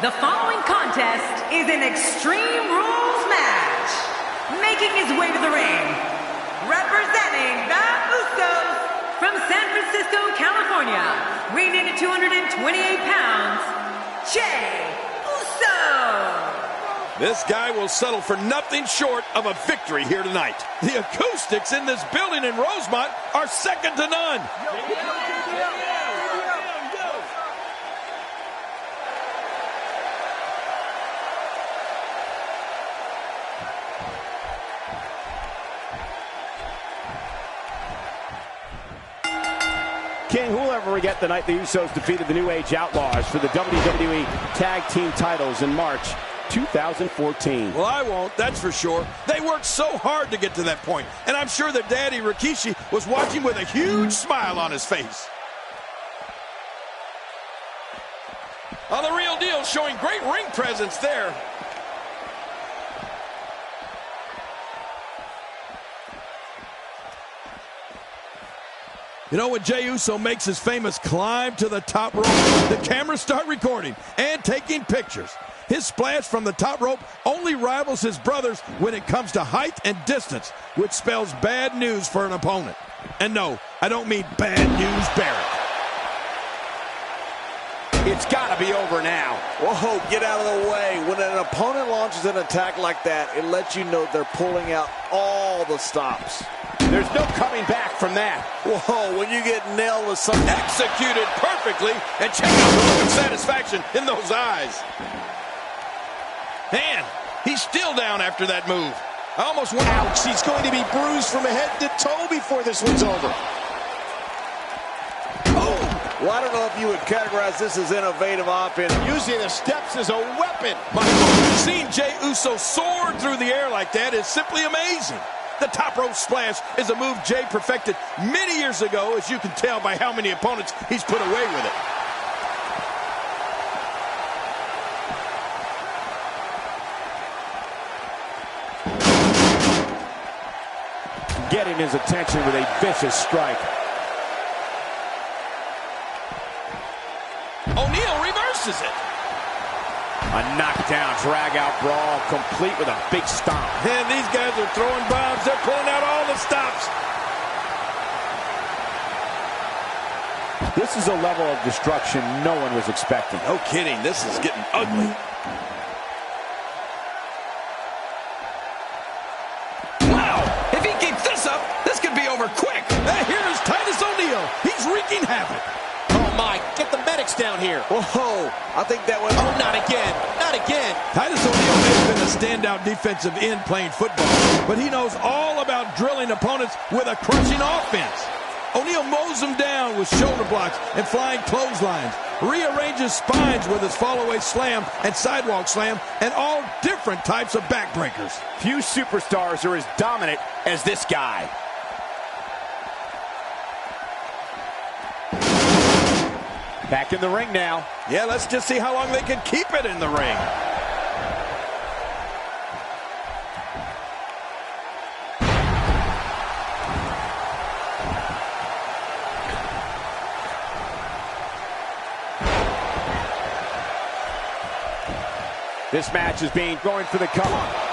The following contest is an Extreme Rules match. Making his way to the ring, representing the Usos from San Francisco, California, weighing in at 228 pounds, Jey Uso. This guy will settle for nothing short of a victory here tonight. The acoustics in this building in Rosemont are second to none. King, who will ever forget the night the Usos defeated the New Age Outlaws for the WWE Tag Team titles in March 2014? Well, I won't, that's for sure. They worked so hard to get to that point, and I'm sure that Daddy Rikishi was watching with a huge smile on his face. Oh, the real deal, showing great ring presence there. You know, when Jey Uso makes his famous climb to the top rope, the cameras start recording and taking pictures. His splash from the top rope only rivals his brother's when it comes to height and distance, which spells bad news for an opponent. And no, I don't mean bad news Barrett. It's got to be over now. Whoa, get out of the way. When an opponent launches an attack like that, it lets you know they're pulling out all the stops. There's no coming back from that. Whoa, when you get nailed with something Executed perfectly, and check out the look of satisfaction in those eyes. And he's still down after that move. I almost went out. He's going to be bruised from head to toe before this one's over. Oh! Well, I don't know if you would categorize this as innovative offense. Using the steps as a weapon. My God, seeing Jey Uso soar through the air like that is simply amazing. The top rope splash is a move Jey perfected many years ago, as you can tell by how many opponents he's put away with it. Getting his attention with a vicious strike. O'Neal reverses it. A knockdown, drag-out brawl, complete with a big stomp. And these guys are throwing bombs. They're pulling out all the stops. This is a level of destruction no one was expecting. No kidding. This is getting ugly. Wow! If he keeps this up, this could be over quick. And here is Titus O'Neal. He's wreaking havoc. Oh, my. Get the medics down here. Whoa, I think that went... Oh, not again. Not again. Titus O'Neal may have been a standout defensive end playing football, but he knows all about drilling opponents with a crushing offense. O'Neal mows them down with shoulder blocks and flying clotheslines, rearranges spines with his fall-away slam and sidewalk slam, and all different types of backbreakers. Few superstars are as dominant as this guy. Back in the ring now. Yeah, let's just see how long they can keep it in the ring. This match is going for the cover.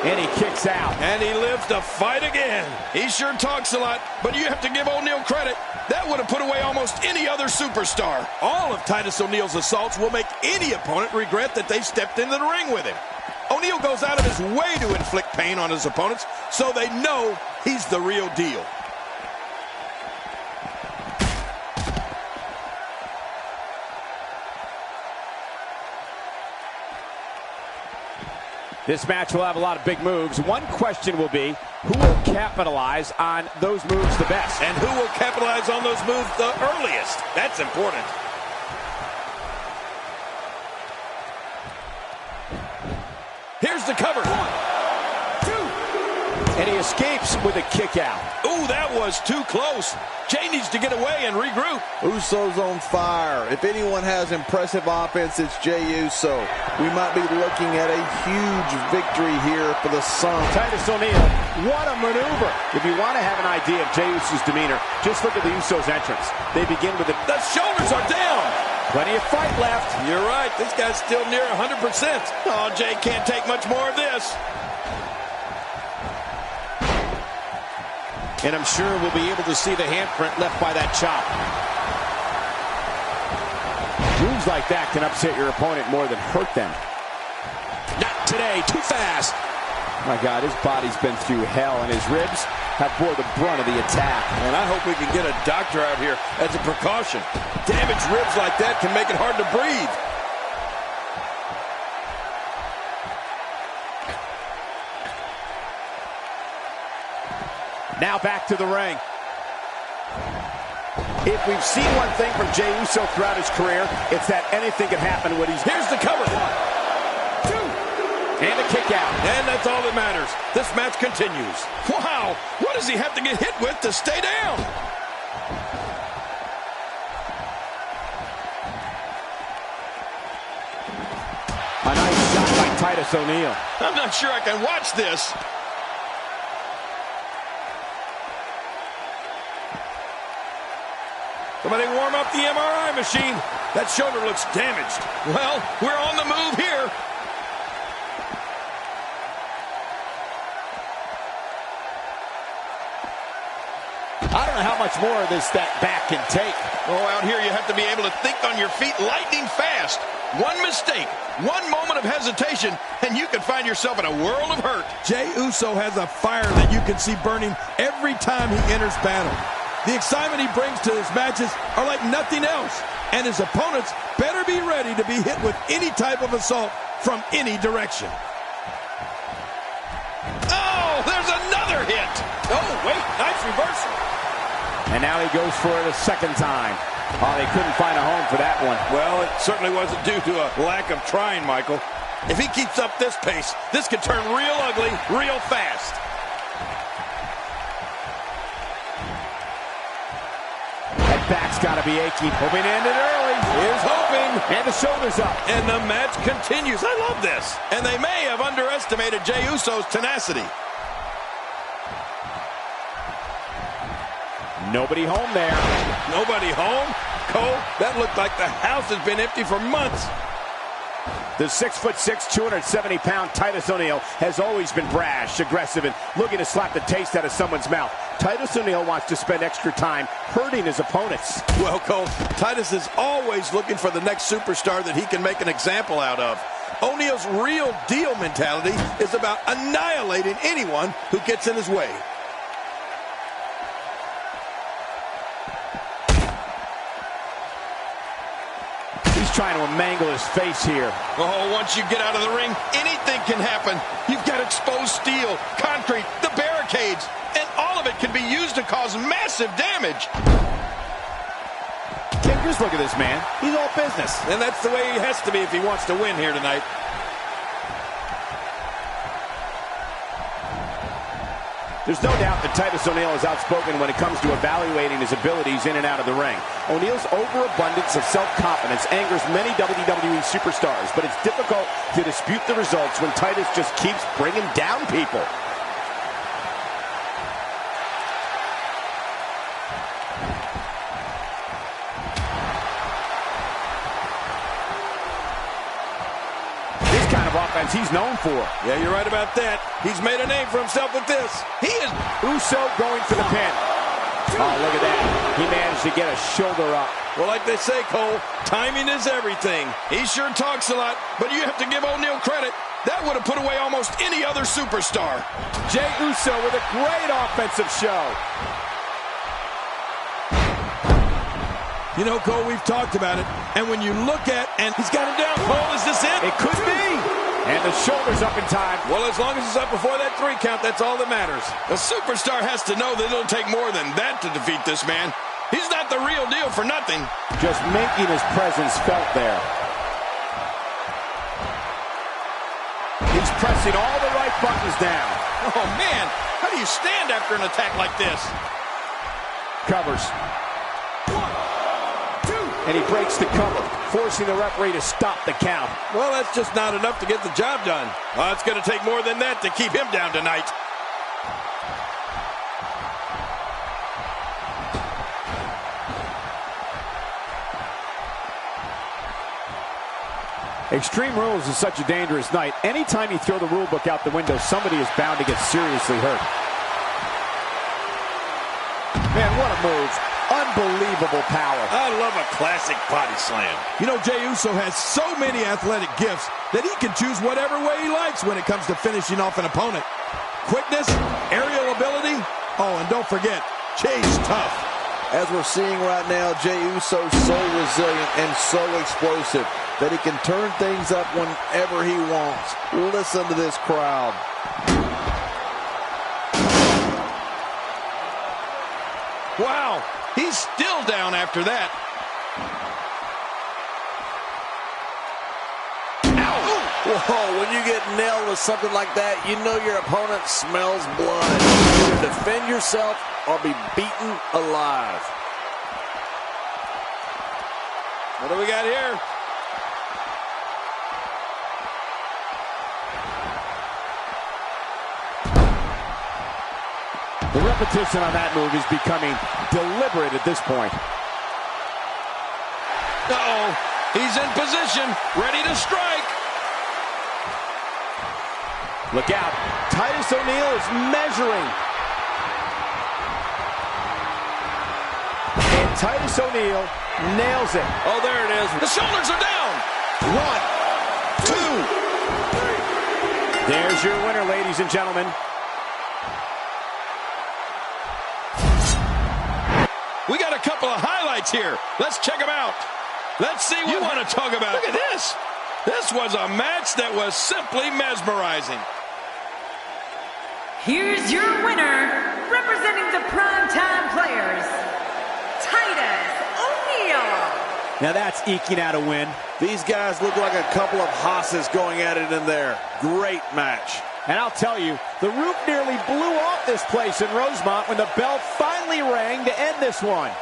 And he kicks out. And he lives to fight again. He sure talks a lot, but you have to give O'Neal credit. That would have put away almost any other superstar. All of Titus O'Neal's assaults will make any opponent regret that they stepped into the ring with him. O'Neal goes out of his way to inflict pain on his opponents, so they know he's the real deal. This match will have a lot of big moves. One question will be, who will capitalize on those moves the best? And who will capitalize on those moves the earliest? That's important. Here's the cover. 1, 2. And he escapes with a kick out. Ooh, that was too close. Jey needs to get away and regroup. Uso's on fire. If anyone has impressive offense, it's Jey Uso. We might be looking at a huge victory here for the Sun. Titus O'Neal, what a maneuver. If you want to have an idea of Jey Uso's demeanor, just look at the Usos' entrance. They begin with the shoulders are down. Plenty of fight left. You're right. This guy's still near 100%. Oh, Jay can't take much more of this. And I'm sure we'll be able to see the handprint left by that chop. Moves like that can upset your opponent more than hurt them. Not today. Too fast. My God, his body's been through hell, and his ribs have bore the brunt of the attack. And I hope we can get a doctor out here as a precaution. Damaged ribs like that can make it hard to breathe. Now back to the ring. If we've seen one thing from Jey Uso throughout his career, it's that anything can happen when he's... Here's the cover. 1, 2, and a kick out. And that's all that matters. This match continues. Wow, what does he have to get hit with to stay down? A nice shot by Titus O'Neil. I'm not sure I can watch this. Somebody warm up the MRI machine. That shoulder looks damaged. Well, we're on the move here. I don't know how much more of this that back can take. Oh, out here you have to be able to think on your feet lightning fast. One mistake, one moment of hesitation, and you can find yourself in a world of hurt. Jey Uso has a fire that you can see burning every time he enters battle. The excitement he brings to his matches are like nothing else, and his opponents better be ready to be hit with any type of assault from any direction. Oh, there's another hit. Oh, wait, nice reversal. And now he goes for it a second time. Oh, they couldn't find a home for that one. Well, it certainly wasn't due to a lack of trying, Michael. If he keeps up this pace, this could turn real ugly real fast. That back's got to be achy. Hoping to end it early. Here's hoping. And the shoulders up. And the match continues. I love this. And they may have underestimated Jey Uso's tenacity. Nobody home there. Nobody home? Cole, that looked like the house has been empty for months. The 6'6", 270-pound Titus O'Neil has always been brash, aggressive, and looking to slap the taste out of someone's mouth. Titus O'Neil wants to spend extra time hurting his opponents. Well, Cole, Titus is always looking for the next superstar that he can make an example out of. O'Neil's real deal mentality is about annihilating anyone who gets in his way. Trying to mangle his face here. Oh, once you get out of the ring, anything can happen. You've got exposed steel, concrete, the barricades, and all of it can be used to cause massive damage. Just look at this man. He's all business. And that's the way he has to be if he wants to win here tonight. There's no doubt that Titus O'Neil is outspoken when it comes to evaluating his abilities in and out of the ring. O'Neil's overabundance of self-confidence angers many WWE superstars, but it's difficult to dispute the results when Titus just keeps bringing down people. Offense he's known for. Yeah, you're right about that. He's made a name for himself with this. He is Uso going for the pin. Oh, look at that. He managed to get a shoulder up. Well, like they say, Cole, timing is everything. He sure talks a lot, but you have to give O'Neil credit. That would have put away almost any other superstar. Jey Uso with a great offensive show. You know, Cole, we've talked about it, and when you look at, and he's got him down, Cole, is this it? It could be. And the shoulder's up in time. Well, as long as it's up before that 3 count, that's all that matters. A superstar has to know that it'll take more than that to defeat this man. He's not the real deal for nothing. Just making his presence felt there. He's pressing all the right buttons down. Oh, man, how do you stand after an attack like this? Covers. And he breaks the cover, forcing the referee to stop the count. Well, that's just not enough to get the job done. It's going to take more than that to keep him down tonight. Extreme Rules is such a dangerous night. Anytime you throw the rule book out the window, somebody is bound to get seriously hurt. Man, what a move. Unbelievable power. I love a classic body slam. You know, Jey Uso has so many athletic gifts that he can choose whatever way he likes when it comes to finishing off an opponent. Quickness, aerial ability, oh, and don't forget, Jey's tough. As we're seeing right now, Jey Uso's so resilient and so explosive that he can turn things up whenever he wants. Listen to this crowd. Wow, he's still down after that. Whoa, when you get nailed with something like that, you know your opponent smells blood. Either defend yourself or be beaten alive. What do we got here? The repetition on that move is becoming deliberate at this point. Uh-oh, he's in position, ready to strike. Look out. Titus O'Neil is measuring. And Titus O'Neil nails it. Oh, there it is. The shoulders are down. 1, 2, 3. There's your winner, ladies and gentlemen. We got a couple of highlights here. Let's check them out. Let's see what you want to talk about. Look at this. This was a match that was simply mesmerizing. Here's your winner, representing the Primetime Players, Titus O'Neil. Now that's eking out a win. These guys look like a couple of hosses going at it in there. Great match. And I'll tell you, the roof nearly blew off this place in Rosemont when the bell finally rang to end this one.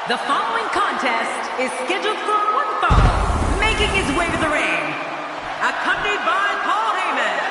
The following contest is scheduled for one fall, making his way to the ring, accompanied by Paul Heyman.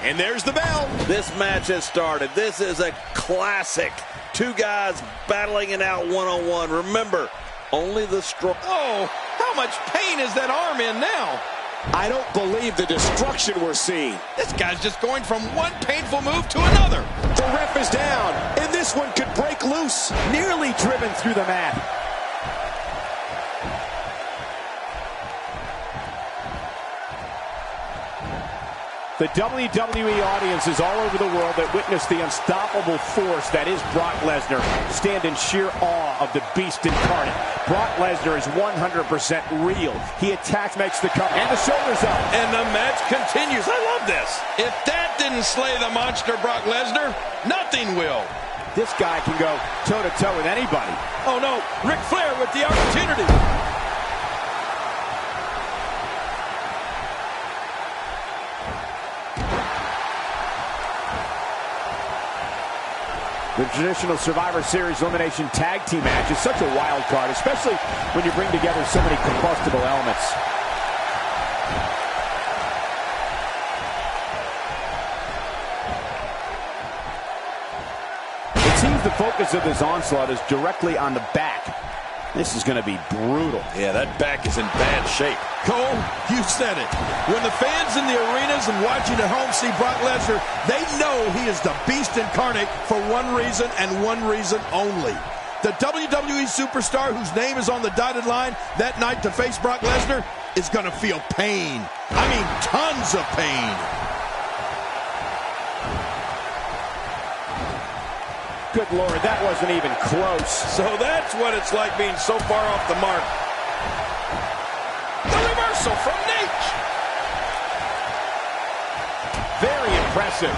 And there's the bell. This match has started. This is a classic. Two guys battling it out one-on-one. Remember, only the strong. Oh, how much pain is that arm in now? I don't believe the destruction we're seeing. This guy's just going from one painful move to another. The ref is down, and this one could break loose. Nearly driven through the mat. The WWE audiences all over the world that witness the unstoppable force that is Brock Lesnar stand in sheer awe of the beast incarnate. Brock Lesnar is 100% real. He attacks, makes the cover, and the shoulders up. And the match continues. I love this. If that didn't slay the monster Brock Lesnar, nothing will. This guy can go toe-to-toe with anybody. Oh no, Ric Flair with the opportunity. The traditional Survivor Series Elimination Tag Team match is such a wild card, especially when you bring together so many combustible elements. It seems the focus of this onslaught is directly on the back. This is going to be brutal. Yeah, that back is in bad shape. Cole, you said it. When the fans in the arenas and watching at home see Brock Lesnar, they know he is the beast incarnate for one reason and one reason only. The WWE superstar whose name is on the dotted line that night to face Brock Lesnar is going to feel pain. I mean, tons of pain. Good Lord, that wasn't even close. So that's what it's like being so far off the mark. The reversal from Nate. Very impressive.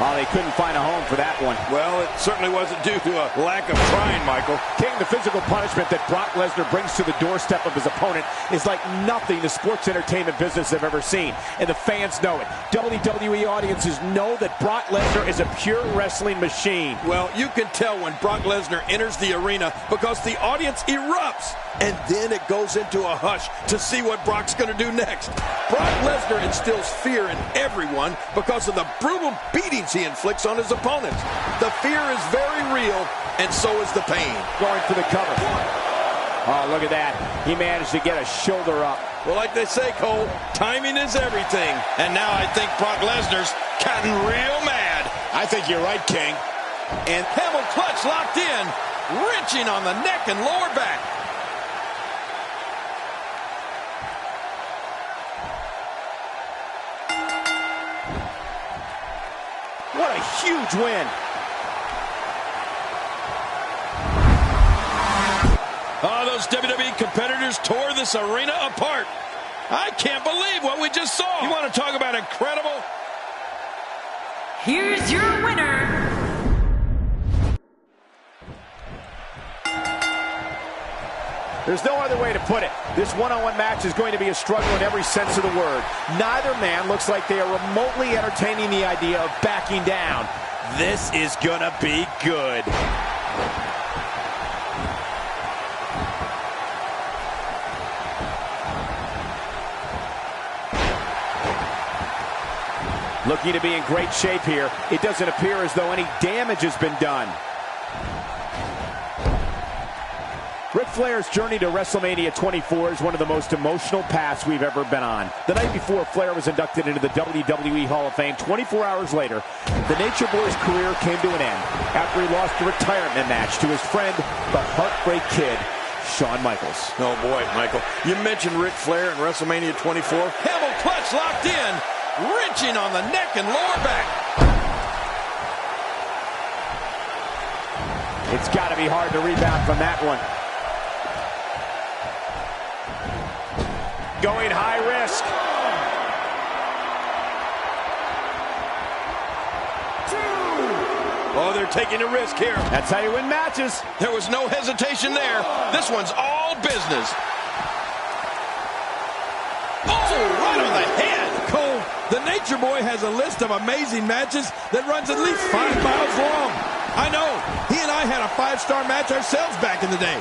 Oh, they couldn't find a home for that one. Well, it certainly wasn't due to a lack of trying, Michael. King, the physical punishment that Brock Lesnar brings to the doorstep of his opponent is like nothing the sports entertainment business have ever seen. And the fans know it. WWE audiences know that Brock Lesnar is a pure wrestling machine. Well, you can tell when Brock Lesnar enters the arena because the audience erupts. And then it goes into a hush to see what Brock's going to do next. Brock Lesnar instills fear in everyone because of the brutal beatings he inflicts on his opponents. The fear is very real, and so is the pain. Going for the cover. Oh, look at that. He managed to get a shoulder up. Well, like they say, Cole, timing is everything. And now I think Brock Lesnar's gotten real mad. I think you're right, King. And Camel clutch locked in, wrenching on the neck and lower back. What a huge win. Oh, those WWE competitors tore this arena apart. I can't believe what we just saw. You want to talk about incredible? Here's your winner. There's no other way to put it. This one-on-one match is going to be a struggle in every sense of the word. Neither man looks like they are remotely entertaining the idea of backing down. This is gonna be good. Looking to be in great shape here. It doesn't appear as though any damage has been done. Ric Flair's journey to WrestleMania 24 is one of the most emotional paths we've ever been on. The night before Flair was inducted into the WWE Hall of Fame, 24 hours later, the Nature Boy's career came to an end after he lost a retirement match to his friend, the Heartbreak Kid, Shawn Michaels. Oh boy, Michael. You mentioned Ric Flair in WrestleMania 24. Camel clutch locked in, wrenching on the neck and lower back. It's got to be hard to rebound from that one. Going high risk. Oh, they're taking a risk here. That's how you win matches. There was no hesitation there. This one's all business. Oh, right on the head. Cole, the Nature Boy has a list of amazing matches that runs at least 5 miles long. I know. He and I had a 5-star match ourselves back in the day.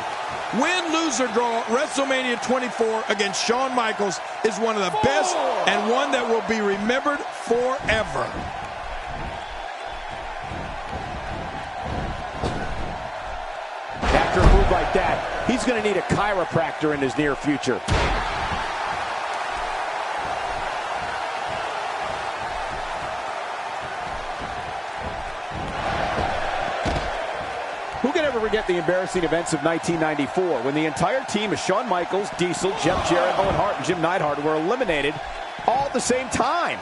Win, lose, or draw, WrestleMania 24 against Shawn Michaels is one of the best and one that will be remembered forever. After a move like that, he's going to need a chiropractor in his near future. Who can ever forget the embarrassing events of 1994 when the entire team of Shawn Michaels, Diesel, Jeff Jarrett, Owen Hart, and Jim Neidhart were eliminated all at the same time?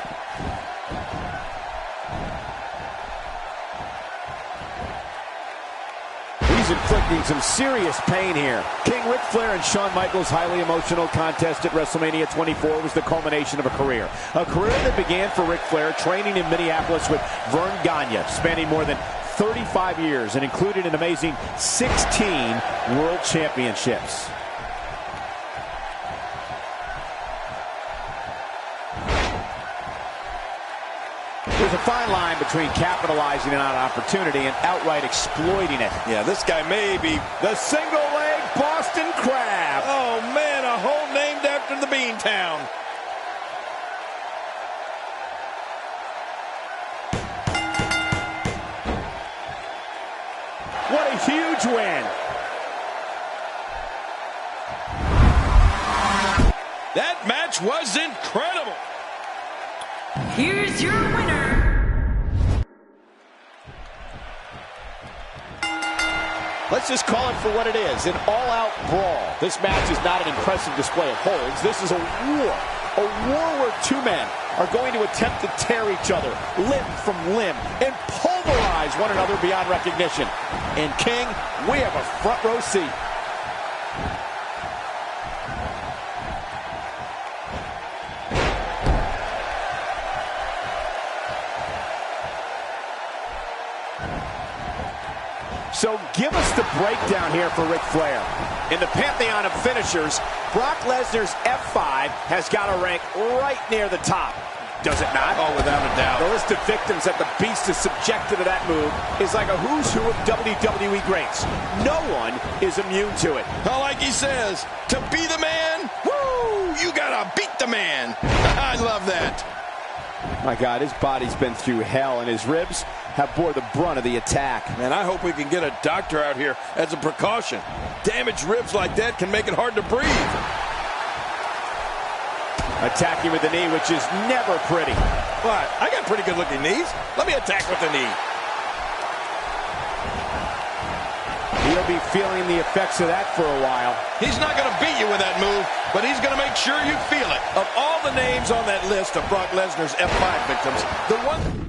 We He's inflicting some serious pain here. King Ric Flair and Shawn Michaels' highly emotional contest at WrestleMania 24 was the culmination of a career. A career that began for Ric Flair training in Minneapolis with Vern Gagne, spanning more than 35 years and included an amazing 16 world championships. There's a fine line between capitalizing on an opportunity and outright exploiting it. Yeah, this guy may be the single leg Boston Crab. Oh, man, a hole named after the Beantown. What a huge win. That match was incredible. Here's your winner. Let's just call it for what it is, an all-out brawl. This match is not an impressive display of holds. This is a war where two men are going to attempt to tear each other limb from limb and pulverize one another beyond recognition. And King, we have a front row seat. So give us the breakdown here for Ric Flair. In the pantheon of finishers, Brock Lesnar's F5 has got to rank right near the top. Does it not? Oh, without a doubt. The list of victims that the Beast is subjected to that move is like a who's who of WWE greats. No one is immune to it. Oh, like he says, to be the man, woo, you gotta beat the man. I love that. My God, his body's been through hell, and his ribs have bore the brunt of the attack. Man, I hope we can get a doctor out here as a precaution. Damaged ribs like that can make it hard to breathe. Attacking with the knee, which is never pretty. But I got pretty good looking knees. Let me attack with the knee. He'll be feeling the effects of that for a while. He's not going to beat you with that move, but he's going to make sure you feel it. Of all the names on that list of Brock Lesnar's F5 victims, the one...